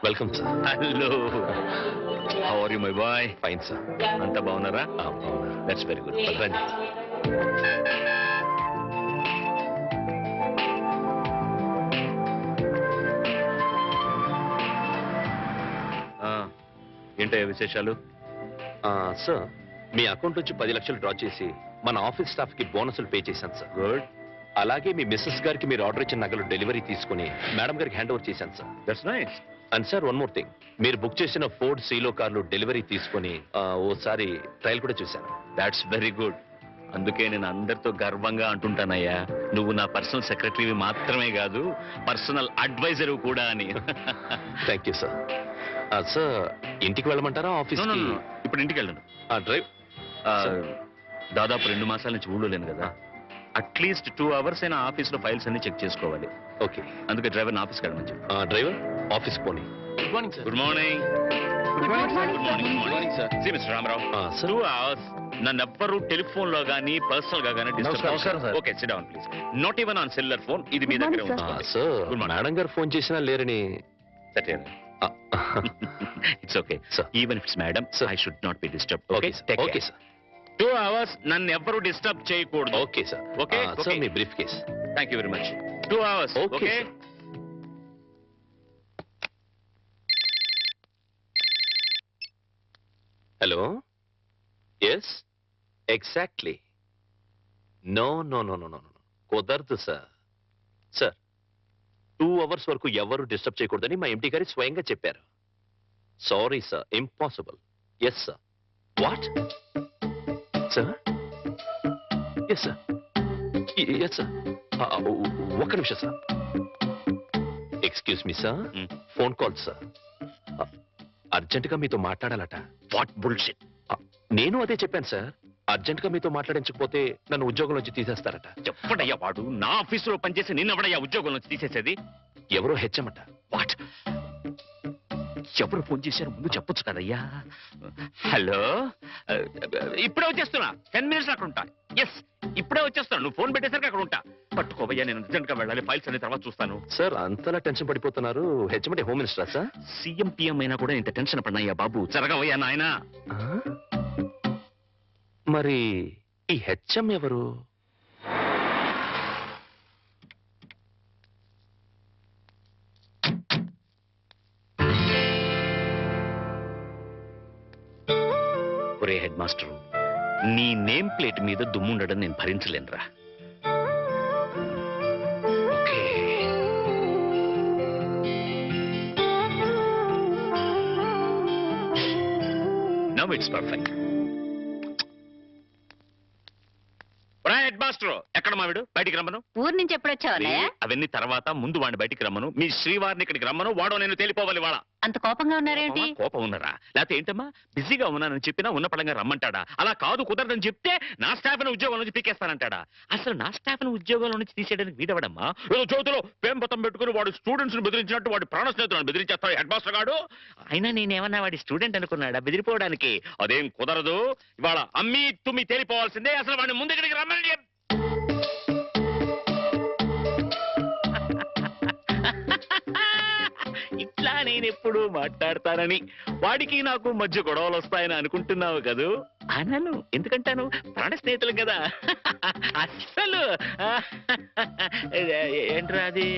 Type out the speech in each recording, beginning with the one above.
Welcome sir. Hello, how are you my boy? Fine sir. అంతా బాగున్నారా? That's very good. రండి. ఏంటయ్యా విశేషాలు? సార్, మీ అకౌంట్ నుంచి 10 లక్షలు డ్రా చేసి మన ఆఫీస్ స్టాఫ్ కి బోనస్లు పే చేశాను సార్. గుడ్. అలాగే మీ మిస్సెస్ గారికి మీరు ఆర్డర్ ఇచ్చిన నగలు డెలివరీ తీసుకుని మేడం గారికి హ్యాండ్ ఓవర్ చేశాను sir. That's nice. And sir, one more thing, మీరు బుక్ చేసిన ఫోర్డ్ సీలో కార్లు డెలివరీ తీసుకుని ఓసారి ట్రయల్ కూడా చూశాను. That's very good. అందుకే నేను అందరితో గర్వంగా అంటుంటానయ్యా, నువ్వు నా పర్సనల్ సెక్రటరీ మాత్రమే కాదు, పర్సనల్ అడ్వైజర్ కూడా అని. Thank you sir. సార్, ఇంటికి వెళ్ళమంటారా ఆఫీస్? ఇప్పుడు ఇంటికి వెళ్ళను. డ్రైవ్. దాదాపు 2 మాసాల నుంచి ఊళ్ళో లేను కదా, అట్లీస్ట్ 2 అవర్స్ అయినా ఆఫీస్ లో ఫైల్స్ అన్ని చెక్ చేసుకోవాలి. ఓకే. అందుకే డ్రైవర్ ఆఫీస్కి వెళ్ళమని చెప్పు. డ్రైవర్ ఆఫీస్ పోనీ. Good morning sir. Good morning. Good morning good morning sir. సి మిస్టర్ రామారావు, సార్. 2 అవర్స్ నన్ను ఎవ్వరూ టెలిఫోన్ లో గానీ పర్సనల్ గా గానీ నమస్కారం sir. Okay, sit down please. Not even on cellular phone. ఇది మీ దగ్గర ఉంచుకోండి. Sir, Good morning. మేడం గారు ఫోన్ చేసినా లేరని. It's okay sir. Even it's madam, I should not be disturb. Okay okay sir. 2 hours నన్ను ఎవ్వరూ డిస్టర్బ్ చేయకూడదు. Okay sir. ఓకే సార్, మీ briefcase. Thank you very much. 2 hours. Okay, okay. sir. Hello. Yes, exactly. No no no no no no కుదరదు sir. Sir, 2 hours వరకు ఎవరు disturb చేయకూడదని మా MT గారి స్వయంగా చెప్పారు. Sorry sir, impossible. Yes sir. What sir? Yes sir. Yes sir. ఒక్క నిమిషం sir. Excuse me sir, phone call sir. అర్జెంటుగా మీతో మాట్లాడాలట. What bullshit. నేను అదే చెప్పాను సార్. అర్జెంటుగా మీతో మాట్లాడించకపోతే నన్ను ఉద్యోగం నుంచి తీసేస్తారట. ఎప్పుడయ్యా వాడు నా ఆఫీసులో పనిచేసి నిన్నెవడయ్యా ఉద్యోగం నుంచి తీసేసేది? ఎవరో హెచ్చమట. వాట్? ఎవరు ఫోన్ చేశారు ముందు చెప్పొచ్చు కదయ్యా. హలో, ఇప్పుడే వచ్చేస్తున్నా. 10 మినిట్స్ అక్కడ ఉంటా. ఎస్, ఇప్పుడే వచ్చేస్తాను. నువ్వు ఫోన్ పెట్టేసరికి అక్కడ ఉంటా. పట్టుకోవయ్యా, నేను అర్జెంట్ గా వెళ్ళాలి. ఫైల్స్ అన్ని తర్వాత చూస్తాను. సార్, అంతలా టెన్షన్ పడిపోతున్నారు. హెచ్చమంటే హోమ్ మినిస్టరా సార్? సీఎం పిఎం అయినా కూడా ఇంత టెన్షన్ పడినాయ్యా బాబు. జరగవయ్యా నాయనా. మరి ఈ హెచ్ఎం ఎవరు? ఒరే హెడ్ మాస్టర్, నీ నేమ్ ప్లేట్ మీద దుమ్ముండడం నేను భరించలేనురా. Okay. Now it's perfect. Head master, ఎక్కడ మావిడు? బయటికి రమ్మను. ఊరు నుంచి ఎప్పుడు వచ్చావా? అవన్నీ తర్వాత, ముందు వాడిని బయటికి రమ్మను. మీ శ్రీవారిని ఇక్కడికి రమ్మను. వాడో నేను తేలిపోవాలి. వాళ్ళ అంత కోపంగా ఉన్నారేంటి? కోపం ఉన్నారా? లేకపోతే ఏంటమ్మా, బిజీగా ఉన్నానని చెప్పినా ఉన్న పడంగా రమ్మంటాడా? అలా కాదు, కుదరదని చెప్తే నా స్టాఫ్ ని ఉద్యోగం నుంచి పీకేస్తానంటాడా? అసలు నా స్టాఫ్ ని ఉద్యోగంలో నుంచి తీసేయడానికి వీడవడమ్మా. ఏదో చోతులో పేంపతం పెట్టుకుని వాడు స్టూడెంట్స్ ని బెదిరించినట్టు వాడి ప్రాణ స్నేహితులను బెదిరించేస్తాడు హెడ్ మాస్టర్ గాడు. అయినా నేనేమన్నా వాడి స్టూడెంట్ అనుకున్నాడా బెదిరిపోవడానికి? అదేం కుదరదు. ఇవాళ అమ్మి తుమ్మి తేలిపోవాల్సిందే. అసలు వాడిని ముందు ఇక్కడికి రమ్మని. ఇట్లా నేనెప్పుడు మాట్లాడతానని, వాడికి నాకు మధ్య గొడవలు వస్తాయని అనుకుంటున్నావు కదూ? అనను. ఎందుకంటాను? ప్రాణ స్నేహితులు కదా. అస్సలు ఏంట్రా అది?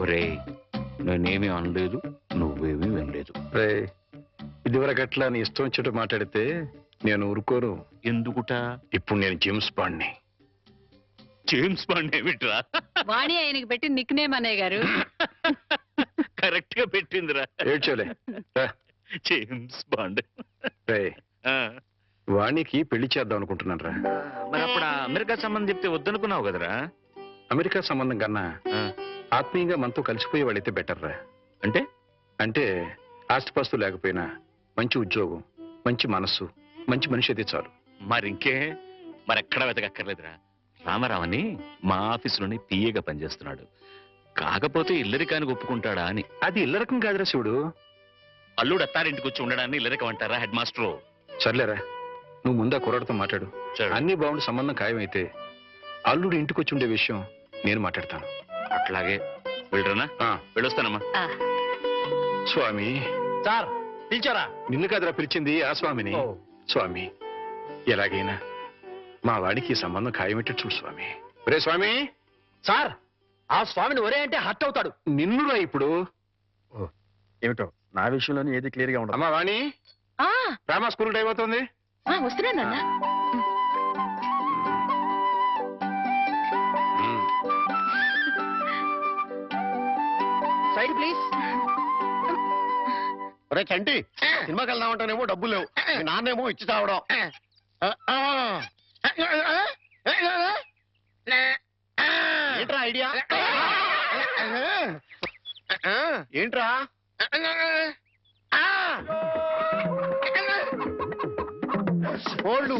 ఒరే, నేనేమీ అనలేదు, నువ్వేమీ వినలేదు. ఇదివరకట్లా నీ ఇష్టం వచ్చేట్టు మాట్లాడితే నేను ఊరుకోను. ఎందుకుట? ఇప్పుడు నేను జేమ్స్ బాండ్ని. జేమ్స్ బాండ్ ఏమిట్రా? వాణి ఆయనకి పెట్టి నిక్ నేమ్ అన్నయ్య గారు. కరెక్ట్ గా పెట్టిందిరా. ఏడ్చోలే. James bond. వాణికి పెళ్లి చేద్దాం అనుకుంటున్నాను రా. మరి అప్పుడు అమెరికా సంబంధం చెప్తే వద్దనుకున్నావు కదరా? అమెరికా సంబంధం కన్నా ఆత్మీయంగా మనతో కలిసిపోయే వాళ్ళైతే బెటర్ రా. అంటే అంటే ఆస్తిపాస్తు లేకపోయినా మంచి ఉద్యోగం, మంచి మనస్సు, మంచి మనిషి అయితే చాలు. మరింకే, మరెక్కడా వెతకక్కర్లేదురా. రామారావని మా ఆఫీసులోనే పిఏగా పనిచేస్తున్నాడు. కాకపోతే ఇల్లరికానికి ఒప్పుకుంటాడా అని. అది ఇల్లరకం కాదురా శివుడు. అల్లుడు అత్తారింటికి వచ్చి ఉండడాన్ని ఇల్లరికం అంటారా హెడ్ మాస్టరు? సర్లేరా, నువ్వు ముందా కుర్రాడితో మాట్లాడు. అన్ని బాగుండి సంబంధం ఖాయమైతే అల్లుడు ఇంటికి వచ్చి ఉండే విషయం నేను మాట్లాడతాను. అట్లాగే వెళ్ళరనా? ఆ, వెళ్ళొస్తానమ్మా. ఆ, స్వామి, సార్ పిలిచారా? నిన్ను కాదురా పిలిచింది, ఆ స్వామిని. ఓ. స్వామి, ఎలాగైనా మా వాడికి ఈ సంబంధం ఖాయమెట్టు చూడు స్వామి. రే స్వామి, సార్ ఆ స్వామిని ఒరే అంటే హర్ట్ అవుతాడు. నిన్నురా ఇప్పుడు. ఏమిటో నా విషయంలోనే ఏది క్లియర్ గా ఉండదు. అమ్మా వాణి, ఆ, రామా స్కూల్ టైం అవుతుంది. ఆ, వస్తున్నాను అన్న. Side please. ఒరే చంటి, సినిమాకి వెళ్దామంటానేమో డబ్బులు లేవు, మీ నాన్నేమో ఇచ్చి చావడం. ఏంట్రా ఐడియా? ఏంట్రా? కోళ్ళు.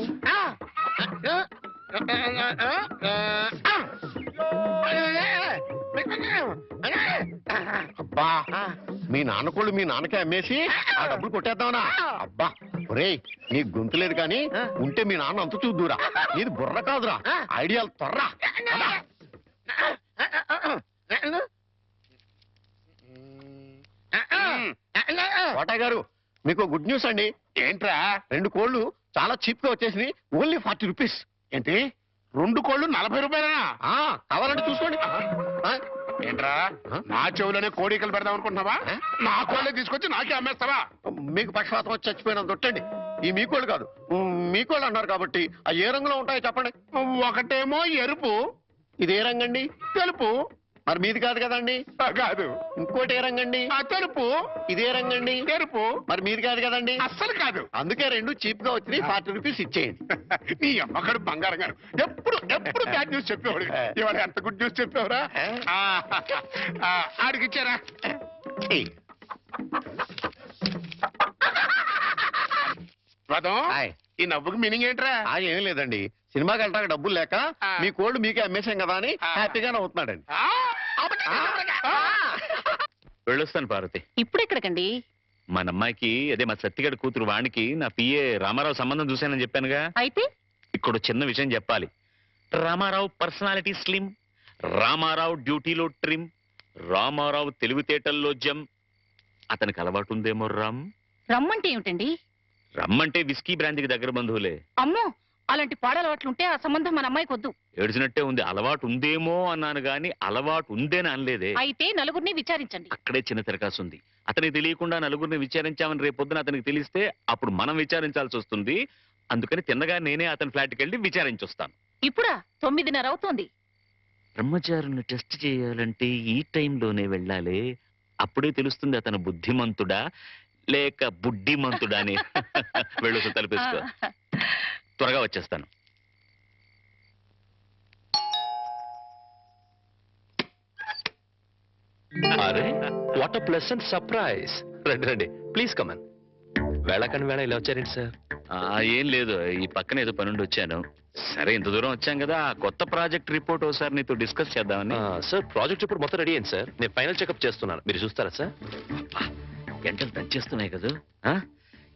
అబ్బా, మీ నాన్న కోళ్ళు మీ నాన్నకే అమ్మేసి ఆ డబ్బులు కొట్టేద్దామనా? అబ్బా ఒరేయ్, నీ గొంతు లేదు కానీ ఉంటే మీ నాన్న అంత చూద్దురా. నీది బుర్ర కాదురా, ఐడియాలు త్వరరా. కోటయ్య గారు, మీకు గుడ్ న్యూస్ అండి. ఏంట్రా? 2 కోళ్ళు చాలా చీప్ గా వచ్చేసి ఓన్లీ 40 రూపీస్. ఏంటి 2 కోళ్ళు 40 రూపాయలనా? కావాలంటే చూసుకోండి. ఏంట్రా, నా చెవులోనే కోడికలు పెడదాం అనుకుంటున్నావా? నా కోళ్ళే తీసుకొచ్చి నాకే అమ్మేస్తావా? మీకు పక్షపాతం వచ్చి చచ్చిపోయినా దొట్టండి. ఈ మీ కోళ్ళు కాదు, మీ కోళ్ళు అన్నారు కాబట్టి ఆ ఏ రంగులో ఉంటాయో చెప్పండి. ఒకటేమో ఎరుపు. ఇది ఏ రంగండి? తెలుపు. మరి మీది కాదు కదండి? కాదు. ఇంకోటి ఏ రంగండి? తెలుపు. ఇదే రంగండి? తెలుపు. మరి మీది కాదు కదండి? అస్సలు కాదు. అందుకే 2 చీప్ గా వచ్చి 40 రూపీస్ ఇచ్చేయండి. నీ అమ్మకడు బంగారం గారు ఎప్పుడు ఎప్పుడు బ్యాడ్ న్యూస్ చెప్పేవాడు. ఇవాళ ఎంత గుడ్ న్యూస్ చెప్పేవరా? ఆడికి ఇచ్చారా? ఈ నవ్వుకి మీనింగ్ ఏంట్రా? ఏం లేదండి, సినిమాకి వెళ్ళడానికి డబ్బులు లేక మీ కోళ్ళు మీకే అమ్మేశాం కదా అని హ్యాపీగానే అవుతున్నాడండి. వెళ్ళొస్తాను పార్వతి. ఇప్పుడు ఎక్కడికండి? మన అమ్మాయికి, అదే మా సత్తిగడి కూతురు వాణికి నా పిఏ రామారావు సంబంధం చూశానని చెప్పానుగా. అయితే ఇక్కడ చిన్న విషయం చెప్పాలి. రామారావు పర్సనాలిటీ స్లిమ్, రామారావు డ్యూటీలో ట్రిమ్, రామారావు తెలివితేటల్లో జమ్. అతనికి అలవాటు ఉందేమో రమ్మంటే ఏమిటండి? రమ్మంటే విస్కీ బ్రాంతికి దగ్గర బంధువులే. అమ్మో, అలాంటి పాడలవాట్లుంటే ఆ సంబంధం మన అమ్మాయికి వద్దు. ఏడ్చినట్టే ఉంది. అలవాటు ఉందేమో అన్నాను గాని అలవాటు ఉందేని అనలేదే. అయితే నలుగురిని విచారించండి. అక్కడే చిన్న తిరకాసు ఉంది. అతనికి తెలియకుండా నలుగురిని విచారించామని రేపొద్దున అతనికి తెలిస్తే అప్పుడు మనం విచారించాల్సి వస్తుంది. అందుకని తిన్నగా నేనే అతని ఫ్లాట్కి వెళ్ళి విచారించొస్తాను. ఇప్పుడా? 9:30 అవుతోంది. బ్రహ్మచారుని టెస్ట్ చేయాలంటే ఈ టైంలోనే వెళ్ళాలి. అప్పుడే తెలుస్తుంది అతను బుద్ధిమంతుడా లేక బుడ్డిమంతుడా అని. వెళ్ళు, తలపేసుకో. త్వరగా వచ్చేస్తాను. అరే, వాట్ అ ప్లెసెంట్ సర్ప్రైజ్. రండి రండి, ప్లీజ్ కమన్. వేళకని వేళ ఇలా వచ్చారేంటి సార్? ఏం లేదు, ఈ పక్కన ఏదో పనుండి వచ్చాను. సరే, ఇంత దూరం వచ్చాం కదా, ఆ కొత్త ప్రాజెక్ట్ రిపోర్ట్ ఒకసారి నీతో డిస్కస్ చేద్దామని. సార్, ప్రాజెక్ట్ ఇప్పుడు మొత్తం రెడీ అయింది సార్. నేను ఫైనల్ చెకప్ చేస్తున్నాను, మీరు చూస్తారా సార్? అబ్బా, గంటలు దంచేస్తున్నాయి కదా.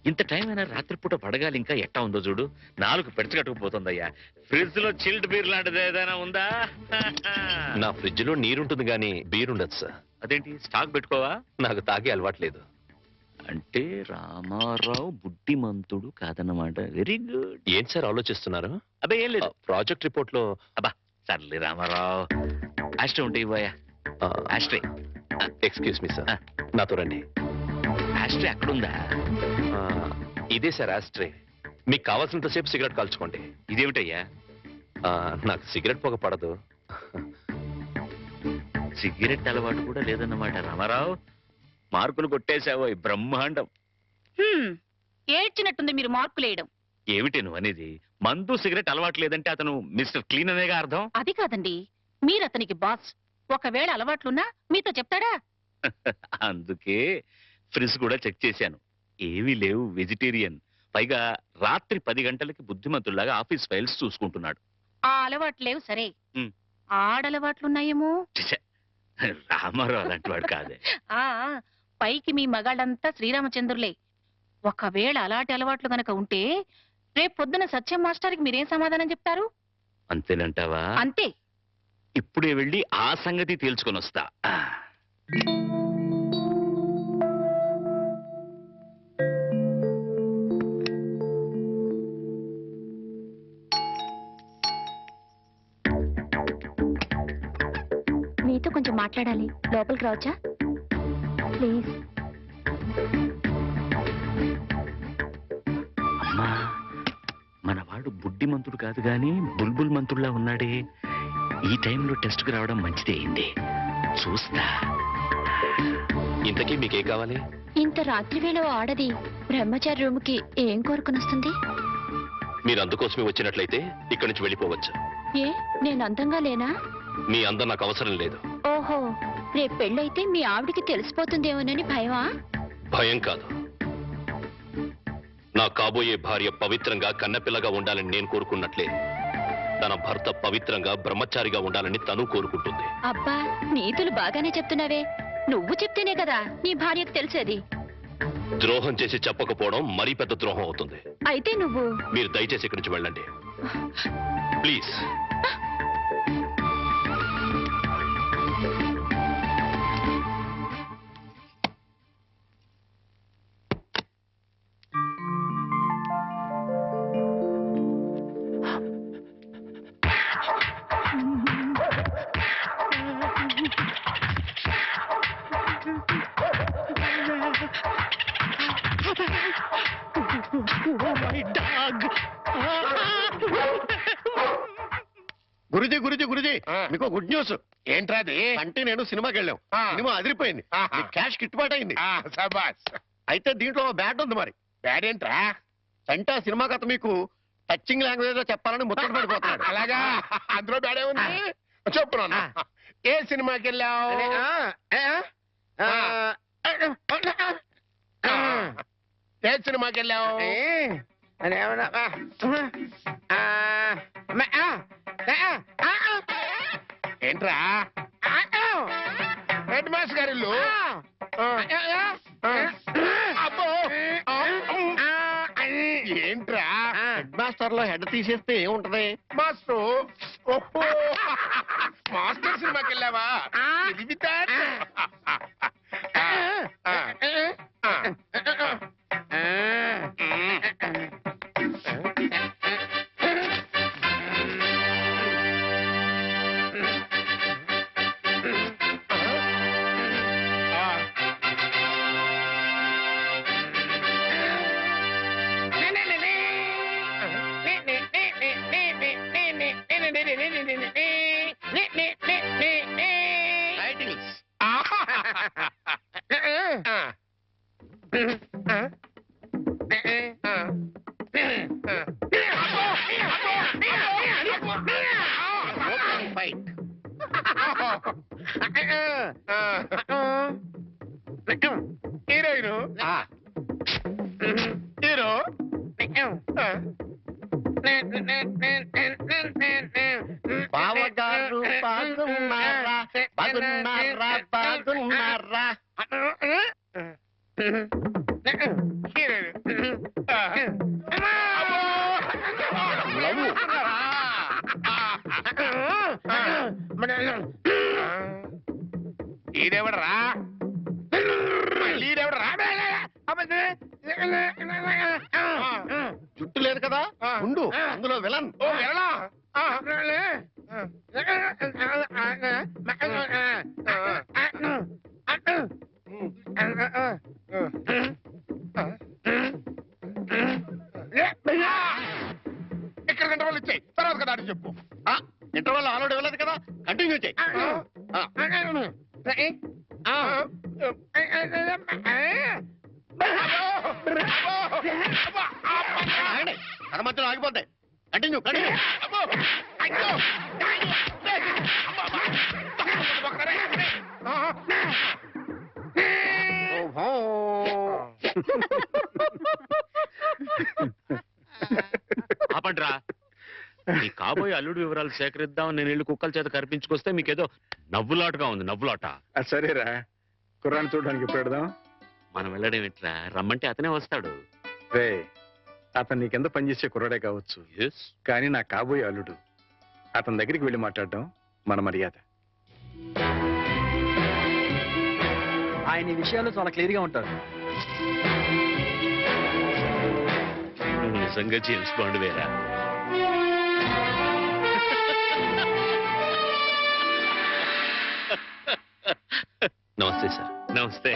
ఇంత టైం అయినా రాత్రిపూట పడగాలి. ఇంకా ఎట్టా ఉందో చూడు, 4 పెడచగట్టుకుపోతుందయ్యా. ఫ్రిడ్జ్ లో చిల్డ్ బీర్ లాంటిది ఏదైనా ఉందా? నా ఫ్రిడ్జ్ లో నీరుంటుంది కానీ బీర్ ఉండదు సార్. అదేంటి, స్టాక్ పెట్టుకోవా? నాకు తాగే అలవాట్లేదు. అంటే రామారావు బుద్ధిమంతుడు కాదన్నమాట. Very good. ఏం సార్ ఆలోచిస్తున్నారు? అబ్బే ఏం లేదు. ప్రాజెక్ట్ రిపోర్ట్ లో అబ్బా సర్లే రామారావు, ఆస్ట్రే ఉంటే ఇవ్వయా. ఆస్ట్రే. ఎక్స్క్యూజ్ మీ సార్, నాతో రండి. ఆస్ట్రే అక్కడుందా? ఇదే సార్ ఆస్ట్రే. మీకు కావాల్సినంతసేపు సిగరెట్ కాల్చుకోండి. ఇదేమిటయ్యా? నాకు సిగరెట్ పొగ పడదు. సిగరెట్ అలవాటు కూడా లేదన్నమాట. రామారావు, మార్కులు కొట్టేశావో బ్రహ్మాండం. ఏడ్చినట్టుంది మీరు మార్కులు వేయడం. ఏమిటి నువ్వు అనేది? మందు సిగరెట్ అలవాటు లేదంటే అతను మిస్టర్ క్లీన్ అనేగా అర్థం. అది కాదండి, మీరు అతనికి బాస్. ఒకవేళ అలవాట్లున్నా మీతో చెప్తాడా? అందుకే ఫ్రిడ్జ్ కూడా చెక్ చేశాను, ఏమీ లేవు. వెజిటేరియన్. పైగా రాత్రి 10 గంటలకి బుద్ధిమంతుల్లాగా ఆఫీస్ ఫైల్స్ చూసుకుంటున్నాడు. ఆ అలవాట్లు లేవు సరే, ఉమ్. ఆడలవాట్లున్నాయేమో. ఛే, రామారావు అలాంటి వాడు కాదే. ఆ పైకి మీ మగాళ్ళంతా శ్రీరామచంద్రులే. ఒకవేళ అలాంటి అలవాట్లు గనక ఉంటే రేపు పొద్దున సత్యం మాస్టర్కి మీరేం సమాధానం చెప్తారు? అంతేనంటావా? అంతే. ఇప్పుడే వెళ్ళి ఆ సంగతి తేల్చుకొని వస్తా. మీతో కొంచెం మాట్లాడాలి, లోపలికి రావచ్చా ప్లీజ్? అమ్మా, మనవాడు బుడ్డిమంతుడు కాదు గాని బుల్బుల్ మంతుడులా ఉన్నాడే. ఈ టైంలో టెస్ట్కి రావడం మంచిదే అయింది. చూస్తా. ఇంతకీ మీకేం కావాలి? ఇంత రాత్రి వేళ ఆడది బ్రహ్మచారి రూమ్కి ఏం కోరుకుని వస్తుంది? మీరు అందుకోసమే వచ్చినట్లయితే ఇక్కడి నుంచి వెళ్ళిపోవచ్చు. ఏ, నేను అందంగా లేనా? మీ అందం నాకు అవసరం లేదు. ఓహో, రేపు పెళ్ళైతే మీ ఆవిడికి తెలిసిపోతుందేమోనని భయమా? భయం కాదు. నా కాబోయే భార్య పవిత్రంగా కన్నపిల్లగా ఉండాలని నేను కోరుకున్నట్లే తన భర్త పవిత్రంగా బ్రహ్మచారిగా ఉండాలని తను కోరుకుంటుంది. అబ్బా, నీతులు బాగానే చెప్తున్నావే. నువ్వు చెప్తేనే కదా నీ భార్యకు తెలిసేది. ద్రోహం చేసి చెప్పకపోవడం మరీ పెద్ద ద్రోహం అవుతుంది. అయితే నువ్వు మీరు దయచేసి ఇక్కడి నుంచి వెళ్ళండి ప్లీజ్. గురుజీ గురుజీ గురుజీ, మీకు గుడ్ న్యూస్. ఏంట్రా అది? అంటే నేను సినిమాకి వెళ్ళాం, సినిమా అదిరిపోయింది, క్యాష్ గిట్టుబాటు అయింది. అయితే దీంట్లో బ్యాడ్ ఉంది. మరి బ్యాడ్ ఏంట్రా? అంటే ఆ సినిమా కథ మీకు టచింగ్ లాంగ్వేజ్ లో చెప్పాలని ముచ్చట పడిపోతున్నాడు. అలాగా? అందులో బ్యాడే ఉంది. చెప్పు నాన్న, ఏ సినిమాకి వెళ్ళావు? ఏ సినిమాకి వెళ్ళావు? ఏంట్రా? హెడ్ మాస్టర్ గారి ఇల్లు. అబ్బో, ఏంట్రా? హెడ్ మాస్టర్ లో హెడ్ తీసేస్తే ఏముంటది? మాస్టర్. ఓహో, మాస్టర్ సినిమాకి వెళ్ళావా? హీరోయిన్ హీరో బావగారు బాగున్నారా? బాగున్నారా? బాగున్నారా? ఈడెవడరా? ఈడెవడరా? జుట్టు లేదు కదా ఉండు, అందులో విలన్. ఓ విలనా? ఇక్కడ ఇంటర్వల్ ఇచ్చాయి, తర్వాత కదా అని చెప్పు. ఇంటర్వల్ ఆల్రెడీ ఇవ్వలేదు కదా, కంటిన్యూ చేయి. కథ మధ్యలో ఆగిపోతాయి. Continue continue. ఆపండ్రా. ఈ కాబోయే అల్లుడు వివరాలు సేకరిద్దామని నేను వెళ్ళి కుక్కల చేత కనిపించుకొస్తే మీకేదో నవ్వులాటగా ఉంది. నవ్వులాట. సరేరా, కుర్రాన్ని చూడడానికి ఎప్పుడు పెడదాం? మనం వెళ్ళడం ఎట్లా? రమ్మంటే అతనే వస్తాడు. రే, అతను నీ కింద పనిచేసే కుర్రాడే కావచ్చు, కానీ నా కాబోయే అల్లుడు. అతని దగ్గరికి వెళ్ళి మాట్లాడడం మన మర్యాద. ఆయన ఈ విషయాల్లో చాలా క్లియర్ గా ఉంటారు. నువ్వు నిజంగా జేమ్స్ బాండ్ వేరా? నమస్తే సార్. నమస్తే.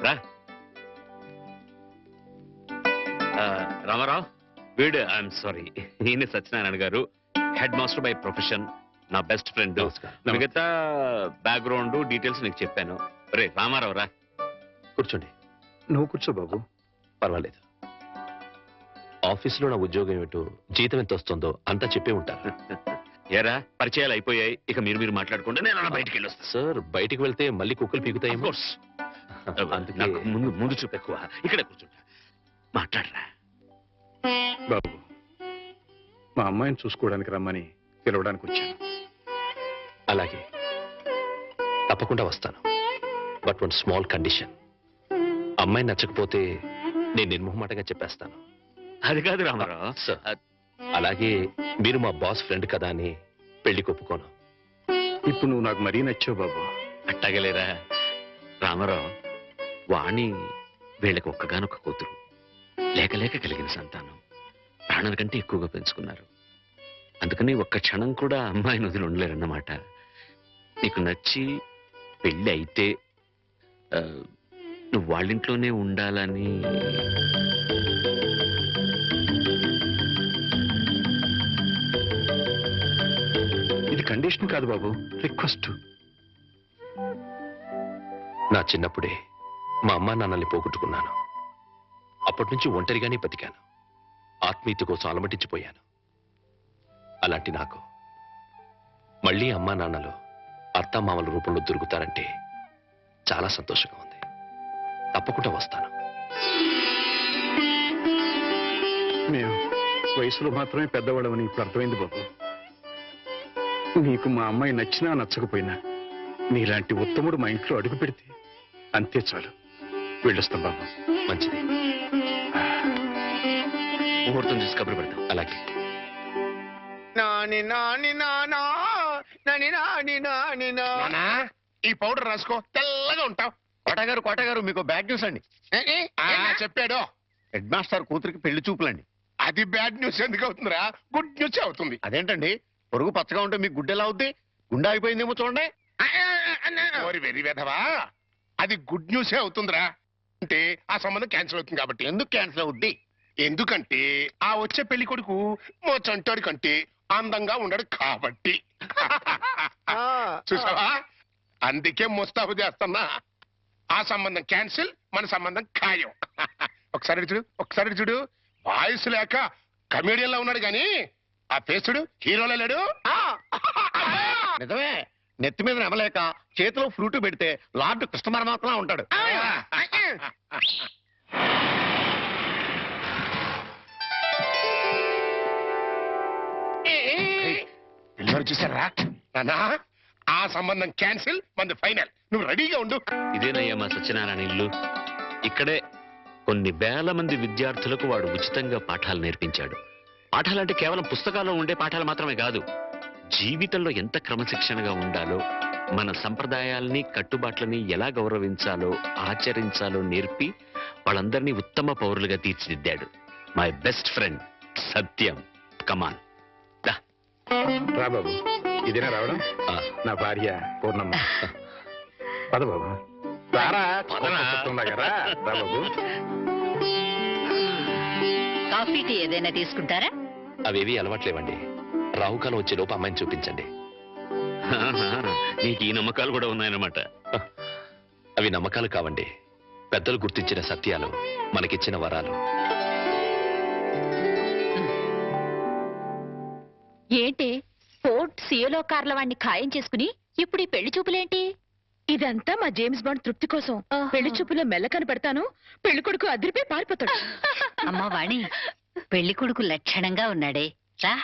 రా. రామారావు, వీడు ఐఎమ్ సారీ, ఈయన సత్యనారాయణ గారు, హెడ్ మాస్టర్ బై ప్రొఫెషన్, నా బెస్ట్ ఫ్రెండ్. నమస్కారం. మిగతా బ్యాక్గ్రౌండ్ డీటెయిల్స్ నీకు చెప్పాను. రే రామారావు రా. కూర్చోండి. నువ్వు కూర్చో బాబు. పర్వాలేదు. ఆఫీసులో నా ఉద్యోగం ఏమిటో, జీతం ఎంత వస్తుందో అంతా చెప్పే ఉంటారు. ఏరా, పరిచయాలు అయిపోయాయి, ఇక మీరు మాట్లాడుకుంటే నేను అలా బయటికి వెళ్ళొస్తాను. సార్, బయటికి వెళ్తే మళ్ళీ కుక్కలు Of పీకుతాయేమో. course. అందుకే నాకు ముందు చూపు ఎక్కువ. ఇక్కడే కూర్చుంటా, మాట్లాడరా. బాబు, మా అమ్మాయిని చూసుకోవడానికి రమ్మని పిలవడానికి వచ్చాను. అలాగే, తప్పకుండా వస్తాను. But one small condition. అమ్మాయి నచ్చకపోతే నేను నిర్మోహమాటంగా చెప్పేస్తాను. అది కాదు రామారావు. సార్, అలాగే మీరు మా బాస్ ఫ్రెండ్ కదా అని పెళ్లి ఒప్పుకోను. ఇప్పుడు నువ్వు నాకు మరీ నచ్చావు బాబు. అట్టగలేరా రామారావు, వాణి వీళ్ళకి ఒక్కగానొక్క కూతురు, లేక లేక కలిగిన సంతానం, ప్రాణాల కంటే ఎక్కువగా పెంచుకున్నారు. అందుకని ఒక్క క్షణం కూడా అమ్మాయిని వదిలి ఉండలేరన్నమాట. నీకు నచ్చి పెళ్ళి అయితే నువ్వు వాళ్ళింట్లోనే ఉండాలని. ఇది కండిషన్ కాదు బాబు, రిక్వెస్ట్. నా చిన్నప్పుడే మా అమ్మా నాన్నల్ని పోగొట్టుకున్నాను. అప్పటి నుంచి ఒంటరిగానే బతికాను. ఆత్మీయత కోసం అలమటించిపోయాను. అలాంటి నాకు మళ్ళీ అమ్మా నాన్నలు అత్తామామల రూపంలో దొరుకుతారంటే చాలా సంతోషంగా ఉంది. తప్పకుండా వస్తాను. మేము వయసులో మాత్రమే పెద్దవాళ్ళమని ఇప్పుడు అర్థమైంది బాబు. నీకు మా అమ్మాయి నచ్చినా నచ్చకపోయినా నీలాంటి ఉత్తముడు మా ఇంట్లో అడుగు పెడితే అంతే చాలు. వెళ్ళొస్తాం బాబు. మంచిది. ముహూర్తం చూసి కబురు పెడతాం. అలాగే. నానా, ఈ పౌడర్ రాసుకో, తెల్లగా ఉంటావు. కోటగారు మీకు బ్యాడ్ న్యూస్ అండి. చెప్పాడు. హెడ్ మాస్టర్ కూతురికి పెళ్లి చూపులండి. అది బ్యాడ్ న్యూస్ ఎందుకు అవుతుందిరా? గుడ్ న్యూస్ అవుతుంది. అదేంటండి, పొరుగు పచ్చగా ఉంటే మీకు గుడ్డ ఎలా అవుద్ది? గుండె అయిపోయిందేమో చూడండి. వెరీ వెధవా, అది గుడ్ న్యూసే అవుతుందిరా. అంటే ఆ సంబంధం క్యాన్సిల్ అవుతుంది కాబట్టి. ఎందుకు క్యాన్సిల్ అవుద్ది? ఎందుకంటే ఆ వచ్చే పెళ్లి కొడుకు మా చంటాడి కంటే అందంగా ఉండడు కాబట్టి. చూసావా, అందుకే ముస్తాబు చేస్తున్నా. ఆ సంబంధం క్యాన్సిల్, మన సంబంధం ఖాయం. ఒకసారి చూడు, వాయిస్ లేక కమేడియన్ లా ఉన్నాడు గాని ఆ ఫేసుడు హీరోలో లేడు. నిజమే, నెత్తి మీద నెమలేక చేతిలో ఫ్రూట్ పెడితే లార్డ్ కృష్ణ పరమాత్మ ఉంటాడు. పిల్లలు చూసారా నానా? ఆ సంబంధం క్యాన్సిల్, మంది ఫైనల్. నువ్వు రెడీగా ఉండు. ఇదేనయ్యా మా సత్యనారాయణ ఇల్లు. ఇక్కడే కొన్ని వేల మంది విద్యార్థులకు వాడు ఉచితంగా పాఠాలు నేర్పించాడు. పాఠాలంటే కేవలం పుస్తకాల్లో ఉండే పాఠాలు మాత్రమే కాదు, జీవితంలో ఎంత క్రమశిక్షణగా ఉండాలో, మన సంప్రదాయాల్ని కట్టుబాట్లని ఎలా గౌరవించాలో ఆచరించాలో నేర్పి వాళ్ళందరినీ ఉత్తమ పౌరులుగా తీర్చిదిద్దాడు. మై బెస్ట్ ఫ్రెండ్ సత్యం. కమాన్ రా బాబు. ఇదేనా రావడం? నా భార్య పూర్ణమ్మ. పద బాబు. రారా, రా బాబు. కాఫీ టీ ఏదైనా తీసుకుంటారా? అవేవి అలవాట్లేవండి. రాహుకాలం వచ్చే లోపు అమ్మాయిని చూపించండి. నీకు ఈ నమ్మకాలు కూడా ఉన్నాయన్నమాట. అవి నమ్మకాలు కావండి, పెద్దలు గుర్తించిన సత్యాలు, మనకిచ్చిన వరాలు. ఏంటి ఫోర్ట్ సియోలో కార్ల వాడిని ఖాయం చేసుకుని ఇప్పుడు ఈ పెళ్లి చూపులేంటి? ఇదంతా మా జేమ్స్ బాండ్ తృప్తి కోసం. పెళ్లి చూపులో మెల్ల కనపడతాను, పెళ్లి కొడుకు అదిరిపై పారిపోతాడు. అమ్మా వాణి, పెళ్లి కొడుకు లక్షణంగా ఉన్నాడే, రా.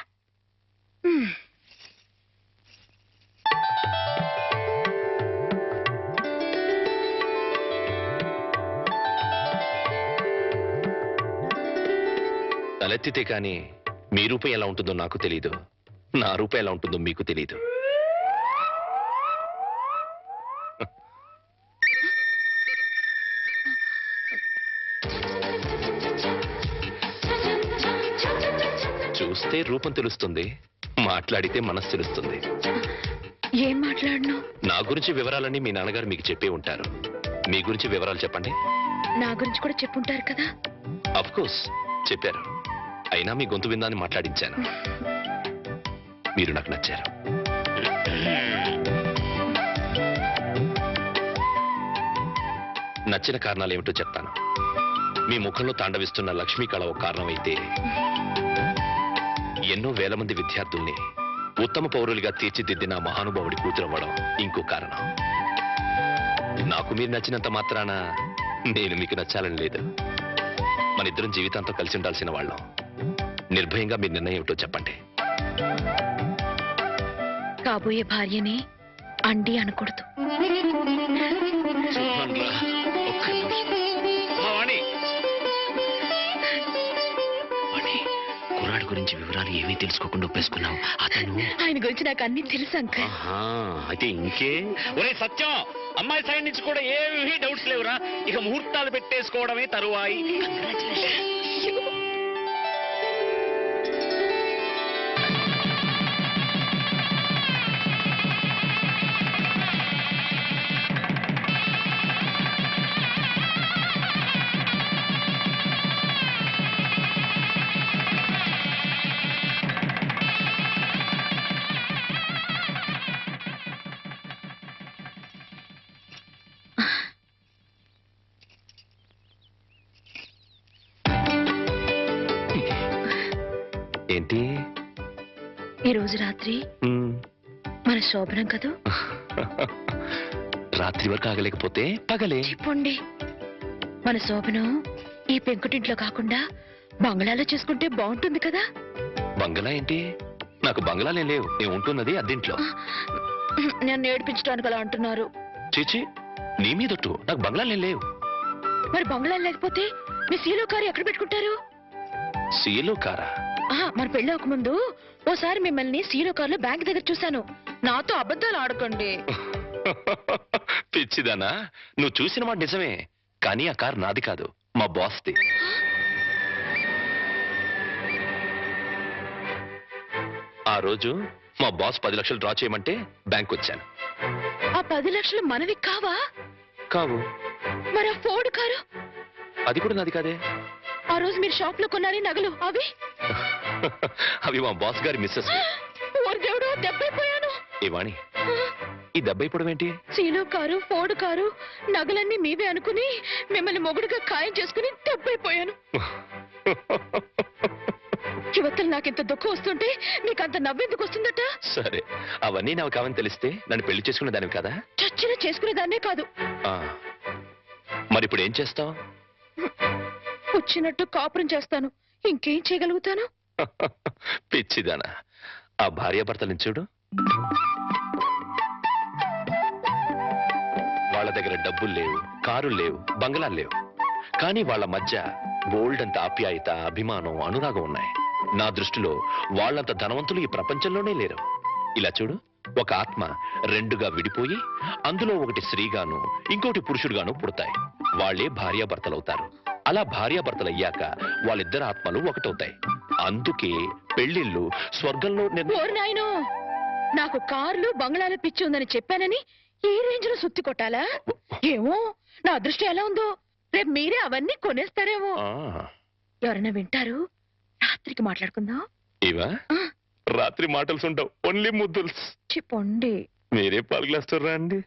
తలెత్తితే కాని మీ రూపం ఎలా ఉంటుందో నాకు తెలీదు, నా రూపం ఎలా ఉంటుందో మీకు తెలీదు. చూస్తే రూపం తెలుస్తుంది, మాట్లాడితే మనసు తెలుస్తుంది. ఏం మాట్లాడను? నా గురించి వివరాలన్నీ మీ నాన్నగారు మీకు చెప్పే ఉంటారు. మీ గురించి వివరాలు చెప్పండి. నా గురించి కూడా చెప్పుంటారు కదా. అఫ్ కోర్స్ చెప్పారు. అయినా మీ గొంతు విందాన్ని మాట్లాడించాను. మీరు నాకు నచ్చారు. నచ్చిన కారణాలు ఏమిటో చెప్తాను. మీ ముఖంలో తాండవిస్తున్న లక్ష్మీ కళ ఒక కారణమైతే, ఎన్నో వేల మంది విద్యార్థుల్ని ఉత్తమ పౌరులుగా తీర్చిదిద్దిన మహానుభావుడి కూతురవ్వడం ఇంకో కారణం. నాకు మీరు నచ్చినంత మాత్రాన నేను మీకు నచ్చాలని లేదు. మన ఇద్దరం జీవితాంతో కలిసి ఉండాల్సిన వాళ్ళం. నిర్భయంగా మీ నిర్ణయం ఏమిటో చెప్పండి. కాబోయే భార్యని అండి అనకూడదు. కుర్రాడి గురించి వివరాలు ఏమీ తెలుసుకోకుండా ఒప్పేసుకున్నావు. అతను ఆయన గురించి నాకు అన్ని తెలుసు అంకల్. అయితే ఇంకే. ఒరే సత్యం, అమ్మాయి సైడ్ నుంచి కూడా ఏమీ డౌట్స్ లేవురా. ఇక ముహూర్తాలు పెట్టేసుకోవడమే తరువాయి. ఏంటి? ఈ రోజు రాత్రి మన శోభనం కదూ. రాత్రి వరకు ఆగలేకపోతే పగలే చెప్పండి. మన శోభనం ఈ పెంకుటింట్లో కాకుండా బంగ్లాలో చేసుకుంటే బాగుంటుంది కదా. బంగ్లా ఏంటి? నాకు బంగ్లాలే లేవు. నేను ఉంటున్నది అద్దెంట్లో. నన్ను ఏడిపించడానికి అలా అంటున్నారు. చీచి, నీ మీదొట్టు. నాకు బంగ్లాలే లేవు. మరి బంగ్లా లేకపోతే మీ సీలో కారు ఎక్కడ పెట్టుకుంటారు? సీలో కారా? మన పెళ్ళి ముందు ఓసారి మిమ్మల్ని సీలో కారులో బ్యాంక్ దగ్గర చూశాను. నాతో అబద్ధాలు ఆడకండి. పిచ్చిదానా, నువ్వు చూసిన మాట నిజమే, కానీ ఆ కారు నాది కాదు, మా బాస్ది. ఆ రోజు మా బాస్ 10 లక్షలు డ్రా చేయమంటే బ్యాంక్ వచ్చాను. ఆ 10 లక్షలు మనవి కావా? కావు. మరి ఆ ఫోర్డ్ కారు? అది కూడా నాది కాదే. ఆ రోజు మీరు షాప్ లో కొన్నారే నగలు అవి? అవి మా బాస్ గారి మిస్సెస్. దేవుడు, దెబ్బైపోయాను. ఏ వాణి, ఈ దెబ్బైపోవడం ఏంటి? సీలో కారు, ఫోర్డ్ కారు, నగలన్నీ మీవే అనుకుని మిమ్మల్ని మొగుడుగా ఖాయం చేసుకుని దెబ్బైపోయాను. యువతలు నాకింత దుఃఖం వస్తుంటే మీకు అంత నవ్వెందుకు వస్తుందట? సరే, అవన్నీ నాకు కావని తెలిస్తే నన్ను పెళ్లి చేసుకునే దానివి కదా. చచ్చిన చేసుకునేదాన్నే కాదు. మరి ఇప్పుడు ఏం చేస్తావు? వచ్చినట్టు కాపురం చేస్తాను. ఇంకేం చేయగలుగుతాను? పిచ్చిదానా, ఆ భార్యాభర్తలను చూడు. వాళ్ళ దగ్గర డబ్బులు లేవు, కారులు లేవు, బంగ్లాలు లేవు, కానీ వాళ్ళ మధ్య బోల్డ్ అంత ఆప్యాయత, అభిమానం, అనురాగం ఉన్నాయి. నా దృష్టిలో వాళ్ళంత ధనవంతులు ఈ ప్రపంచంలోనే లేరు. ఇలా చూడు, ఒక ఆత్మ రెండుగా విడిపోయి అందులో ఒకటి స్త్రీగాను ఇంకోటి పురుషుడుగాను పుడతాయి. వాళ్లే భార్యాభర్తలవుతారు. అలా భార్యాభర్తలు అయ్యాక వాళ్ళిద్దరు ఆత్మలు ఒకటవుతాయి. అందుకే పెళ్లిళ్ళు స్వర్గంలో నాయనో, నాకు కార్లు బంగ్లాల పిచ్చి ఉందని చెప్పానని ఈ రేంజ్ లో సుత్తి కొట్టాలా? ఏమో నా అదృష్టం ఎలా ఉందో, రేపు మీరే అవన్నీ కొనేస్తారేమో. ఎవరైనా వింటారు. రాత్రికి మాట్లాడుకుందాం. ఇవా రాత్రి మాటలు ఉండవు, ఓన్లీ ముద్దులు. చెప్పండి. మీరే పాలు గ్లాస్ రండి.